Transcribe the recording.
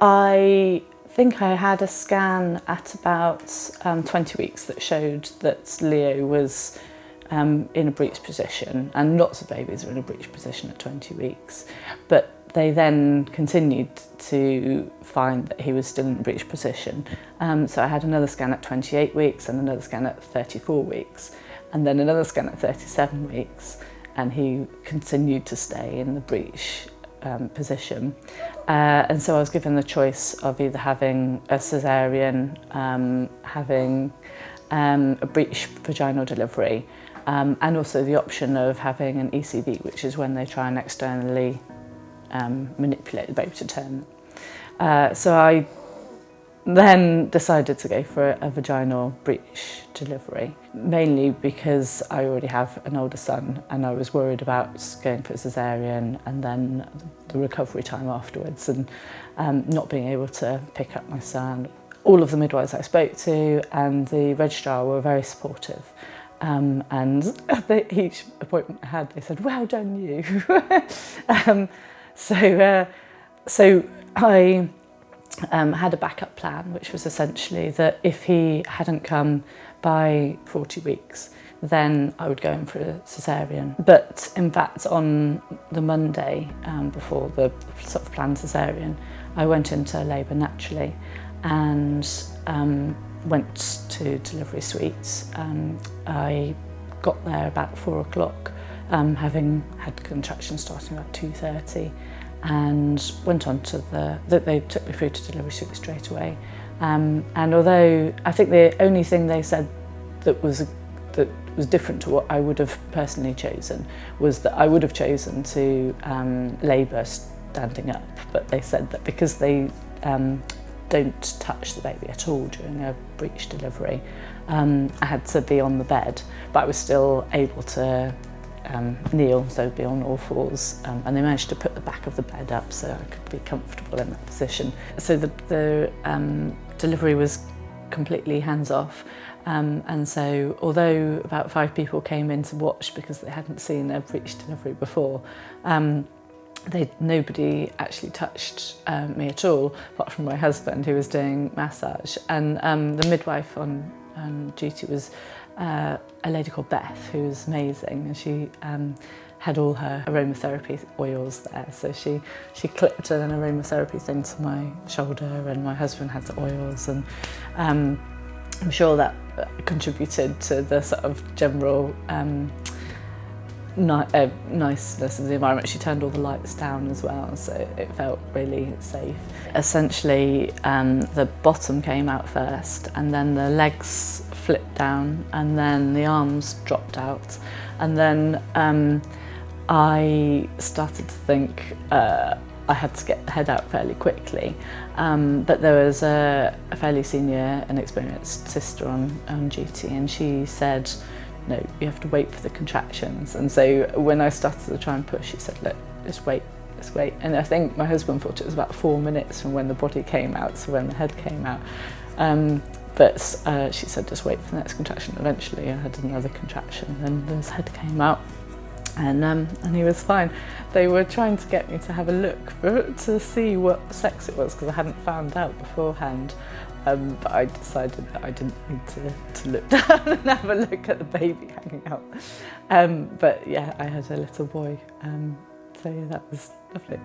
I think I had a scan at about 20 weeks that showed that Leo was in a breech position, and lots of babies are in a breech position at 20 weeks. But they then continued to find that he was still in a breech position. So I had another scan at 28 weeks and another scan at 34 weeks, and then another scan at 37 weeks, and he continued to stay in the breech position. And so I was given the choice of either having a caesarean, having a breech vaginal delivery, and also the option of having an ECV, which is when they try and externally manipulate the baby to term. So I then decided to go for a vaginal breech delivery, mainly because I already have an older son and I was worried about going for a caesarean and then the recovery time afterwards, and not being able to pick up my son. All of the midwives I spoke to and the registrar were very supportive. And each appointment I had, they said, "Well done, you." So I had a backup plan, which was essentially that if he hadn't come by 40 weeks, then I would go in for a caesarean. But in fact, on the Monday before the sort of planned caesarean, I went into labour naturally and went to delivery suites. I got there about 4 o'clock, having had contractions starting about 2:30, and went on to they took me through to delivery suite straight away. And although I think the only thing they said that was different to what I would have personally chosen was that I would have chosen to labour standing up, but they said that because they don't touch the baby at all during a breech delivery, I had to be on the bed, but I was still able to kneel, so be on all fours, and they managed to put the back of the bed up so I could be comfortable in that position. So the delivery was completely hands-off, and so although about 5 people came in to watch because they hadn't seen a breech delivery before, nobody actually touched me at all, apart from my husband, who was doing massage. And the midwife on duty was a lady called Beth, who was amazing, and she had all her aromatherapy oils there. So she clipped an aromatherapy thing to my shoulder, and my husband had the oils, and I'm sure that contributed to the sort of general niceness of the environment. She turned all the lights down as well, so it felt really safe. Essentially, the bottom came out first, and then the legs flipped down, and then the arms dropped out, and then I started to think I had to get the head out fairly quickly, but there was a fairly senior and experienced sister on duty, and she said, "No, you have to wait for the contractions." And so when I started to try and push, she said, "Look, just wait, just wait." And I think my husband thought it was about 4 minutes from when the body came out to when the head came out. But she said, "Just wait for the next contraction." Eventually I had another contraction and his head came out, and he was fine. They were trying to get me to have a look to see what sex it was, because I hadn't found out beforehand. But I decided that I didn't need to look down and have a look at the baby hanging out. But yeah, I had a little boy, so yeah, that was lovely.